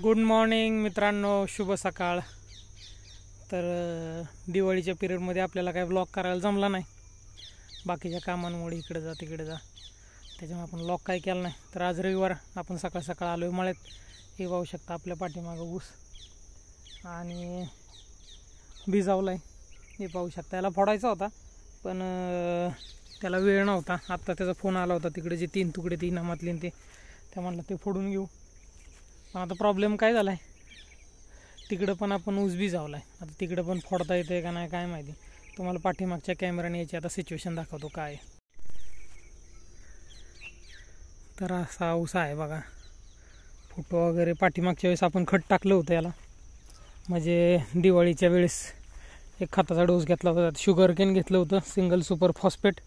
Good morning मित्रांनो, शुभ सकाळ. तर दिवाळीच्या पिरियडमध्ये आपल्याला काय व्लॉग करायला जमला नाही, बाकीच्या कामांमुळे इकडे जा तिकडे जा, त्याच्यामुळे आपण व्लॉग काय केला नाही. तर आज रविवार आपण सकाळ सकाळ आलो आहे मळ्यात. हे पाहू शकता आपल्या पाठीमागं ऊस आणि भिजावला आहे. हे पाहू शकता, याला फोडायचा होता पण त्याला वेळ नव्हता. आत्ता त्याचा फोन आला होता, तिकडे जे 3 तुकडे 3 नामातले ते त्या म्हणलं ते फोडून घेऊ. पण आता प्रॉब्लेम काय झाला आहे, तिकडं पण आपण ऊस भिजावला आहे. आता तिकडं पण फोडता येते का नाही काय माहिती. तुम्हाला पाठीमागच्या कॅमेराने याची आता सिच्युएशन दाखवतो काय. तर असा ऊस आहे बघा. फोटो वगैरे पाठीमागच्या वेळेस आपण खत टाकलं होतं याला, म्हणजे दिवाळीच्या वेळेस एक खताचा डोस घेतला होता. शुगर केन घेतलं होतं, सिंगल सुपर फॉस्फेट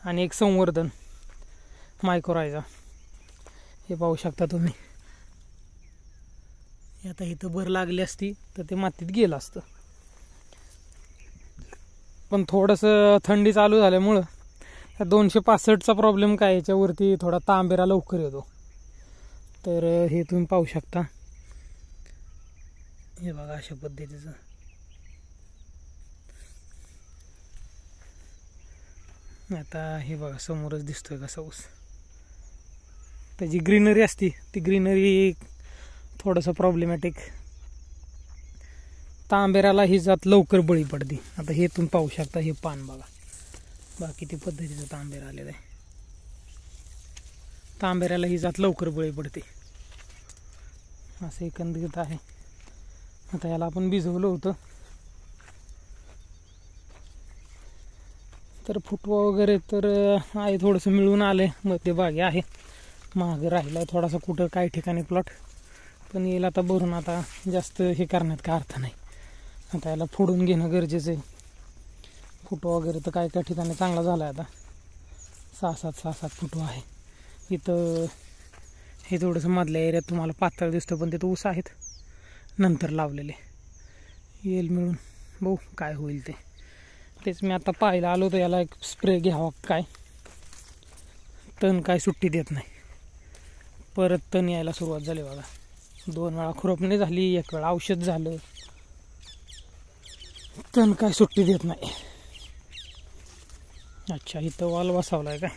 आणि एक संवर्धन मायक्रोरायझा. हे पाहू शकता तुम्ही. आता इथं भर लागली असती तर ते मातीत गेलं असतं, पण थोडंसं थंडी चालू झाल्यामुळं 265चा प्रॉब्लेम काय, याच्यावरती थोडा तांबेरा लवकर येतो. तर हे तुम्ही पाहू शकता. हे बघा अशा पद्धतीचं. आता हे बघा समोरच दिसतोय कसा ऊस. त्याची ग्रीनरी असती, ती ग्रीनरी थोडंसं प्रॉब्लेमॅटिक. तांबेऱ्याला ही जात लवकर बळी पडते. आता हे तुम्ही पाहू शकता, हे पान बघा, बाकी ते पद्धतीचं तांबेरा आलेलं आहे. तांबेऱ्याला ही जात लवकर बळी पडते, असं एकंदरीत आहे. आता याला आपण भिजवलं होतं, तर फुटवा वगैरे तर आहे थोडंसं मिळून आलं आहे. मध्यभागी आहे, मागे राहिला आहे थोडासा कुठं काही ठिकाणी प्लॉट, पण येईल आता भरून. आता जास्त हे करण्यात काय अर्थ नाही. आता याला फोडून घेणं गरजेचं आहे. फुटवा वगैरे तर काय काय ठिकाणी चांगला झाला आहे. आता 6-7 फुटवा आहे इथं. हे थोडंसं मधल्या एरियात तुम्हाला पातळ दिसतं, पण तिथं ऊस आहेत नंतर लावलेले. येईल मिळून, बघू काय होईल ते. तेच मी आता पाहायला आलो होतो, याला एक स्प्रे घ्यावा काय. तण काय सुट्टी देत नाही, परत तण यायला सुरुवात झाली बघा. 2 वेळा खुरपणी झाली, 1 वेळा औषध झालं, तण काय सुट्टी देत नाही. अच्छा, इथं वॉल बसवलाय काय.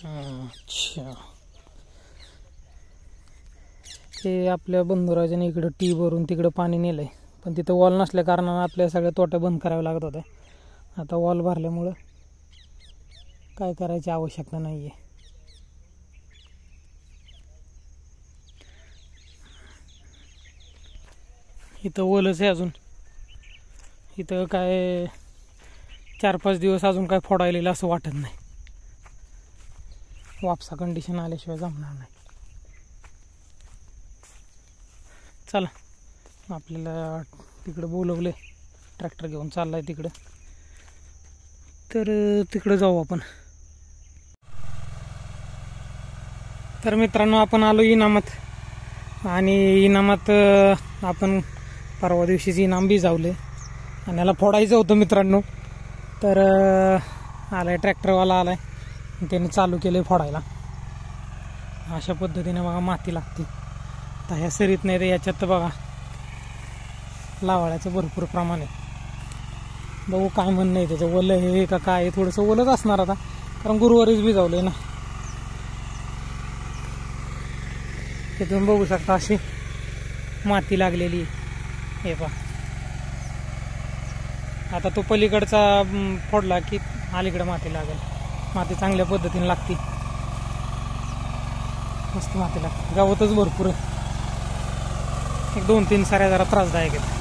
अच्छा, ते आपल्या बंधुराजाने इकडं टी भरून तिकडं पाणी नेलंय, पण तिथं वॉल नसल्या कारणानं आपल्या सगळ्या तोट्या बंद कराव्या लागत होत्या. आता वॉल भरल्यामुळं काय करायची आवश्यकता नाही आहे. इथं ओलच आहे अजून. इथं काय 4-5 दिवस अजून काय फोडायलेलं असं वाटत नाही. वापसा कंडिशन आल्याशिवाय जमणार नाही. चला, आपल्याला तिकडं बोलवले, ट्रॅक्टर घेऊन चाललाय तिकडं, तर तिकडं जाऊ आपण. तर मित्रांनो, आपण आलो इनामात, आणि इनामात आपण परवा दिवशीच इनाम भिजावले आणि याला फोडायचं होतं मित्रांनो. तर आलाय ट्रॅक्टरवाला, आलाय, त्याने चालू केलं फोडायला. अशा पद्धतीने बघा माती लागते. तर ह्या सरीत नाही तर याच्यात तर बघा लावाळ्याचं भरपूर प्रमाण आहे. बघू काय म्हणणं आहे त्याचं, ओलं हे का काय. थोडंसं ओलंच असणार आता, कारण गुरुवारीच भिजावलंय ना. हे तुम्ही बघू शकता, अशी माती लागलेली. हे पहा, आता तो पलीकडचा फोडला की अलीकडे माती लागेल. माती चांगल्या पद्धतीने लागते, मस्त माती लागते. गावातच भरपूर आहे. 1-2-3 साऱ्या जरा त्रासदायक आहेत.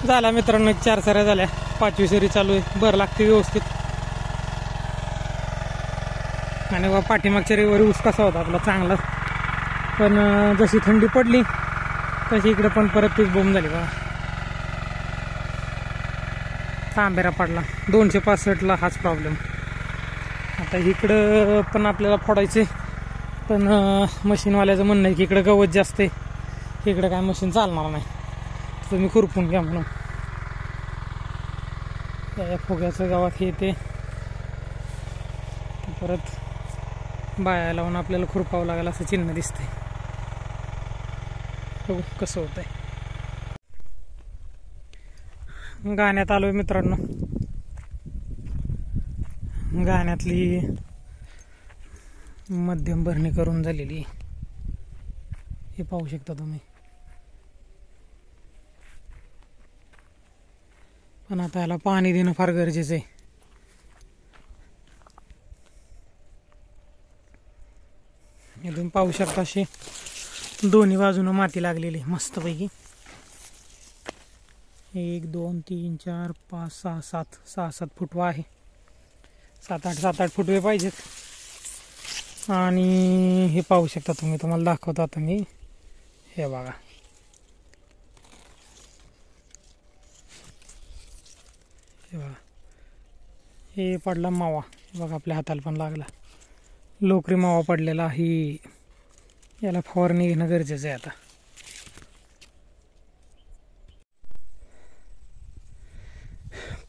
झाला मित्रांनो, 4 सऱ्या झाल्या, 5वी सरी चालू आहे. भर लागते व्यवस्थित. आणि बा पाठीमागच्या रविवारी ऊस कसा होता आपला, चांगला. पण जशी थंडी पडली तशी इकडे पण परत तीच बोंब झाली बघा. तांबेरा पडला 265ला, हाच प्रॉब्लेम. आता इकडं पण आपल्याला फोडायचे, पण मशीनवाल्याचं म्हणणं आहे की इकडं गवत जास्त आहे, इकडं काय मशीन चालणार नाही, तुम्ही खुरपून घ्या म्हणून. या फुग्याचं गावात येते, परत बाया लावून आपल्याला खुरपावं लागेल असं चिन्ह दिसतंय. बघू कसं होतंय. गाण्यात आलोय मित्रांनो. गाण्यातली मध्यम भरणी करून झालेली, हे पाहू शकता तुम्ही. पण आता याला पाणी देणं फार गरजेचं आहे. इथून पाहू शकता अशी दोन्ही बाजूनं माती लागलेली मस्तपैकी. 1 2 3 4 5 6 7 फुटवा आहे. 7-8 फुटवे पाहिजेत. आणि हे पाहू शकता तुम्ही, तुम्हाला दाखवतो आता मी. हे बघा, हे बघा, हे पडला मावा बघा, आपल्या हाताला पण लागला. लोकरी मावा पडलेला आहे. याला फवारणी घेणं गरजेचं आहे. आता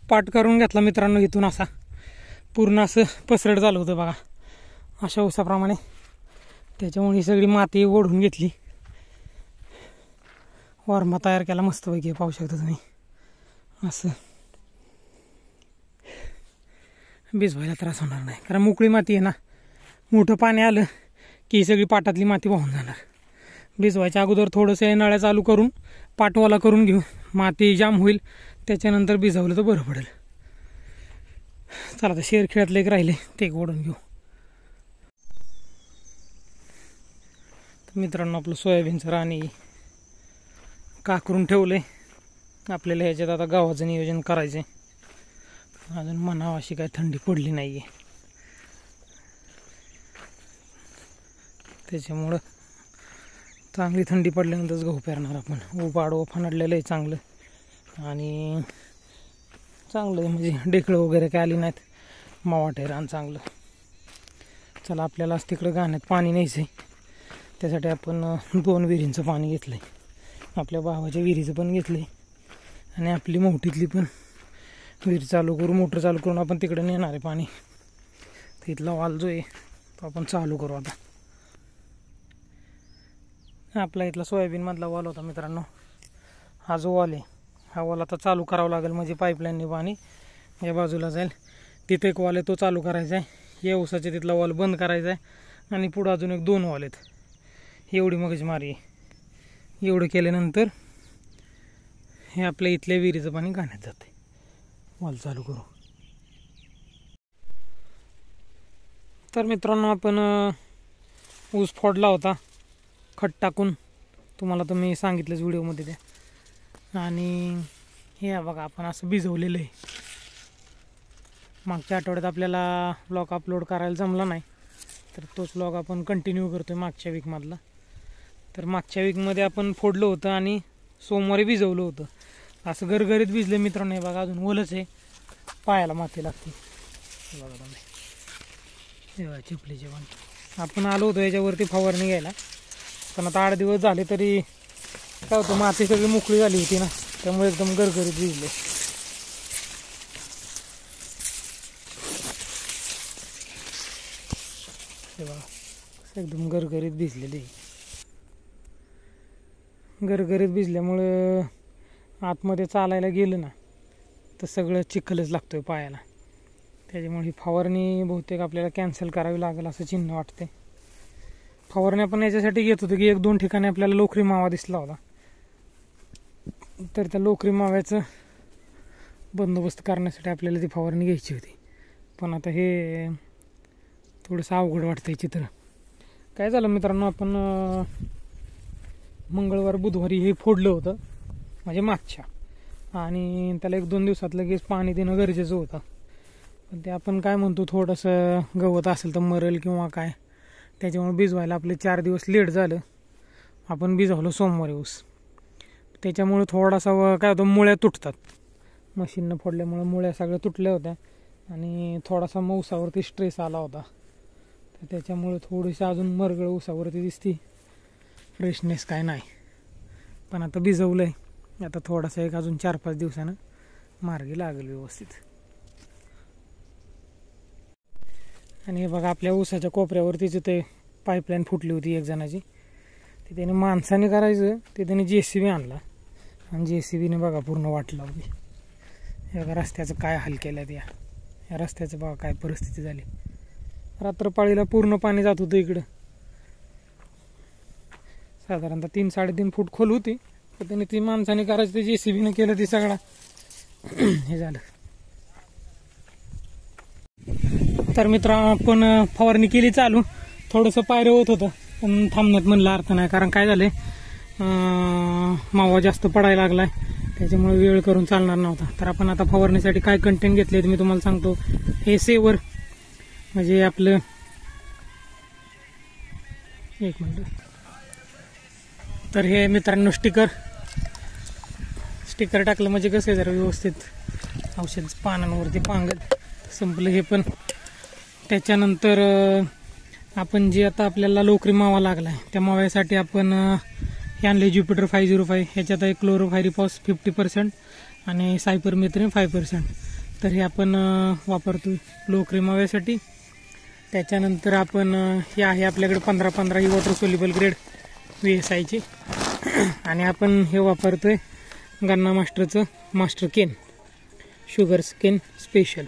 पाट करून घेतला मित्रांनो. इथून असा पूर्ण असं पसरट झालं होतं बघा, अशा ऊसाप्रमाणे. त्याच्यामुळे ही सगळी माती ओढून घेतली, वारमा तयार केला मस्तपैकी. पाहू शकता तुम्ही. असं भिजवायला त्रास होणार नाही, कारण मोकळी माती आहे ना. मोठं पाणी आलं की ही सगळी पाटातली माती वाहून जाणार. भिजवायच्या अगोदर थोडंसं नळ्या चालू करून पाटवाला करून घेऊ, माती जाम होईल. त्याच्यानंतर भिजवलं तर बरं पडेल. चला आता शेरखेळ्यातलं एक राहिले ते ओढून घेऊ. तर मित्रांनो, आपलं सोयाबीनचं राणी काकरून ठेवलंय. आपल्याला ह्याच्यात आता गावाचं नियोजन करायचंय. अजून म्हणावं अशी काय थंडी पडली नाहीये, त्याच्यामुळं चांगली थंडी पडल्यानंतरच गहू पेरणार आपण. आडवं फनाडलेलं आहे चांगलं, आणि चांगलं म्हणजे डेकळं वगैरे काय आली नाहीत. मावाटे रान चांगलं. चला, आपल्याला आज तिकडं गाण्यात पाणी न्यायचं आहे. त्यासाठी आपण 2 विहिरींचं पाणी घेतलं आहे. आपल्या भावाच्या विहिरीचं पण घेतलं आहे, आणि आपली मोठीतली पण विहीर चालू करू, मोटर चालू करून आपण तिकडे नेणार आहे पाणी. तर इथला वाल जो आहे तो आपण चालू करू आता. आपला इथला सोयाबीनमधला वाल होता मित्रांनो. हा जो वाल आहे, हा वाल आता चालू करावा लागेल, म्हणजे पाईपलाईनने पाणी या बाजूला जाईल. तिथे एक वाल आहे तो चालू करायचा आहे. या ऊसाच्या तिथला वाल बंद करायचा आहे, आणि पुढं अजून एक 2 वाल आहेत. एवढी मगजमारी आहे. एवढं केल्यानंतर हे आपल्या इथल्या विहिरीचं पाणी गाण्यात जाते. वाल चालू करू. तर मित्रांनो, आपण ऊस फोडला होता खत टाकून, तुम्हाला तर मी सांगितलंच व्हिडिओमध्ये त्या. आणि हे बघा, आपण असं भिजवलेलं आहे. मागच्या आठवड्यात आपल्याला ब्लॉग अपलोड करायला जमला नाही, तर तोच ब्लॉग आपण कंटिन्यू करतो आहे मागच्या वीकमधला. तर मागच्या वीकमध्ये आपण फोडलं होतं आणि सोमवारी भिजवलं होतं. असं गरगरीत भिजले मित्रांनो. हे बघा, अजून ओलंच आहे, पायाला माती लागते. हे बघा तुम्ही, हे बघा चिपली जेवण. आपण आलो होतो याच्यावरती फवारणी घ्यायला, पण आता 8 दिवस झाले तरी काय होतं, माती सगळी मोकळी झाली होती ना, त्यामुळे एकदम गरगरीत भिजले. हे बघा, एकदम गरगरीत भिजलेली. गरगरीत भिजल्यामुळं आतमध्ये चालायला गेलं ना तर सगळं चिखलच लागतोय पायाला. त्याच्यामुळे ही फवारणी बहुतेक आपल्याला कॅन्सल करावी लागेल असं चिन्ह वाटते. फवारणी आपण याच्यासाठी घेत होतो की 1-2 ठिकाणी आपल्याला लोकरी मावा दिसला होता, तर त्या लोकरी माव्याचं बंदोबस्त करण्यासाठी आपल्याला ती फवारणी घ्यायची होती. पण आता हे थोडंसं अवघड वाटतंय चित्र. काय झालं मित्रांनो, आपण मंगळवार बुधवारी हे फोडलं होतं, म्हणजे मागच्या. आणि त्याला 1-2 दिवसात लगेच पाणी देणं गरजेचं होतं. पण ते आपण काय म्हणतो, थोडंसं गवत असेल तर मरेल किंवा काय, त्याच्यामुळे भिजवायला आपले 4 दिवस लेट झालं. आपण भिजवलं सोमवारी ऊस, त्याच्यामुळे थोडासा काय होतं, मुळ्या तुटतात. मशीननं फोडल्यामुळे मुळ्या सगळ्या तुटल्या होत्या आणि थोडासा मग ऊसावरती स्ट्रेस आला होता. तर त्याच्यामुळे थोडीशी अजून मरगळ ऊसावरती दिसती, फ्रेशनेस काय नाही. पण आता भिजवलं आहे, आता थोडासा एक अजून 4-5 दिवसानं मार्गी लागेल व्यवस्थित. आणि हे बघा, आपल्या ऊसाच्या कोपऱ्यावरतीच ते पाईपलाईन फुटली होती एक जणाची. ते त्याने माणसाने करायचं, ते त्याने JCB आणला आणि JCBने बघा पूर्ण वाट लावली. या रस्त्याचं काय हाल केलं, या रस्त्याचं बघा काय परिस्थिती झाली. रात्रपाळीला पूर्ण पाणी जात होतं इकडं. साधारणतः 3-3.5 फूट खोल होती, तर त्याने ती माणसाने करायचं, ते JCBने केलं, ती सगळा हे झालं. तर मित्र, आपण फवारणी केली चालू. थोडंसं पायऱ्या होत होतं, पण थांबण्यात म्हणलं अर्थ नाही. कारण काय झालंय, मावा जास्त पडायला लागलाय, त्याच्यामुळे वेळ करून चालणार नव्हता. तर आपण आता फवारणीसाठी काय कंटेंट घेतले मी तुम्हाला सांगतो. हे सेवर म्हणजे आपलं, एक मिनिट. तर हे मित्रांनो स्टिकर टाकलं म्हणजे कसं आहे, जरा व्यवस्थित औषध पानांवरती पांगत संपलं हे. पण त्याच्यानंतर आपण जे आता आपल्याला लोकरी मावा लागला आहे, त्या माव्यासाठी आपण हे आणले ज्युपिटर 505. ह्याच्यात आहे क्लोरोफायरिफॉस 50% आणि सायपरमेथ्रिन 5%. तर हे आपण वापरतो लोकरी माव्यासाठी. त्याच्यानंतर आपण हे आहे आपल्याकडे 15-15 ही वॉटर सोल्युबल ग्रेड VSIची. आणि आपण हे वापरतोय गन्ना मास्टरचं मास्टर केन, शुगर केन स्पेशल,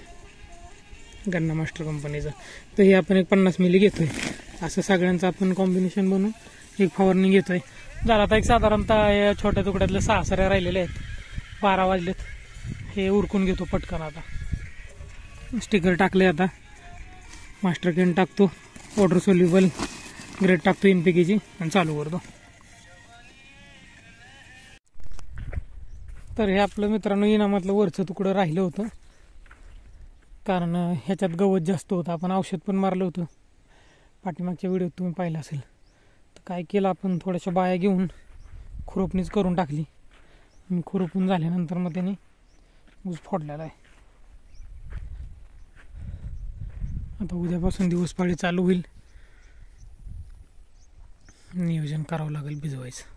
गन्ना मास्टर कंपनीचं. तर हे आपण एक 50 मिली घेतोय. असं सगळ्यांचं आपण कॉम्बिनेशन बनवून एक फवारणी घेतोय. झाला आता एक साधारणतः या छोट्या तुकड्यातलं 6 सऱ्या राहिलेल्या आहेत. 12 वाजलेत. हे उरकून घेतो पटकन. आता स्टिकर टाकले, आता मास्टर केन टाकतो, वॉटर सोल्युबल ग्रेड टाकतो NPKची आणि चालू करतो. तर हे आपलं मित्रांनो इनामातलं वरचं तुकडं राहिलं होतं, कारण ह्याच्यात गवत जास्त होतं. आपण औषध पण मारलं होतं, पाठीमागच्या व्हिडिओत तुम्ही पाहिलं असेल. तर काय केलं, आपण थोड्याशा बाया घेऊन खुरपणीच करून टाकली. खुरपून झाल्यानंतर मग त्याने ऊस फोडलेला आहे. आता उद्यापासून दिवसपाळी चालू होईल, नियोजन करावं लागेल भिजवायचं.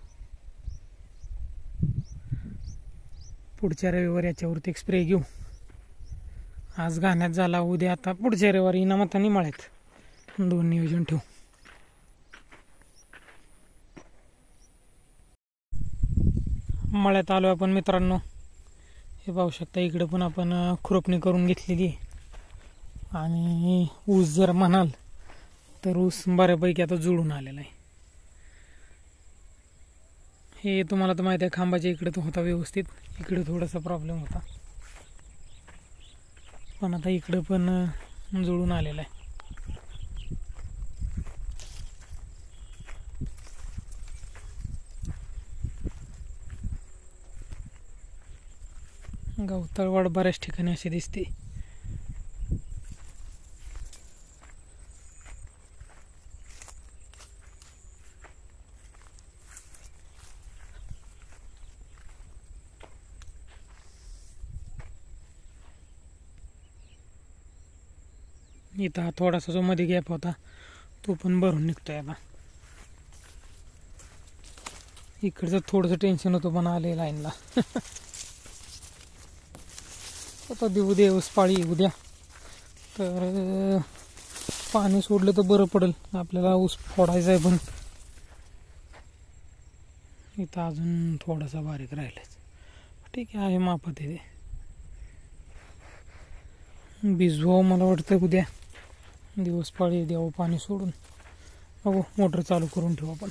पुढच्या रविवारी याच्यावरती एक स्प्रे घेऊ. आज गाण्यात झाला, उद्या आता पुढच्या रविवारी इनामात आणि मळ्यात 2 नियोजन ठेवू. मळ्यात आलो आपण मित्रांनो. हे पाहू शकता, इकडे पण आपण खुरपणी करून घेतलेली आहे. आणि ऊस जर म्हणाल तर ऊस बऱ्यापैकी आता जुळून आलेला आहे. हे तुम्हाला तर माहिती आहे, खांबाच्या इकडे तो होता व्यवस्थित, इकडे थोडासा प्रॉब्लेम होता, पण आता इकडे पण जुळून आलेला आहे. गवताळवाड बऱ्याच ठिकाणी अशी दिसते. इथं हा थोडासा जो मध्ये गॅप होता तो पण भरून निघतोय. आता इकडचं थोडंसं टेन्शन होतं, पण आले लाईनला. आता देऊ दे ऊस पाळी उद्या, तर पाणी सोडलं तर बरं पडेल आपल्याला. ऊस फोडायचा आहे, पण इथं अजून थोडासा बारीक राहिलाच. ठीक आहे मापात आहे ते. भिजवावं मला वाटतं उद्या, दिवस पाळी द्यावं पाणी सोडून. बघू, मोटर चालू करून ठेवू आपण.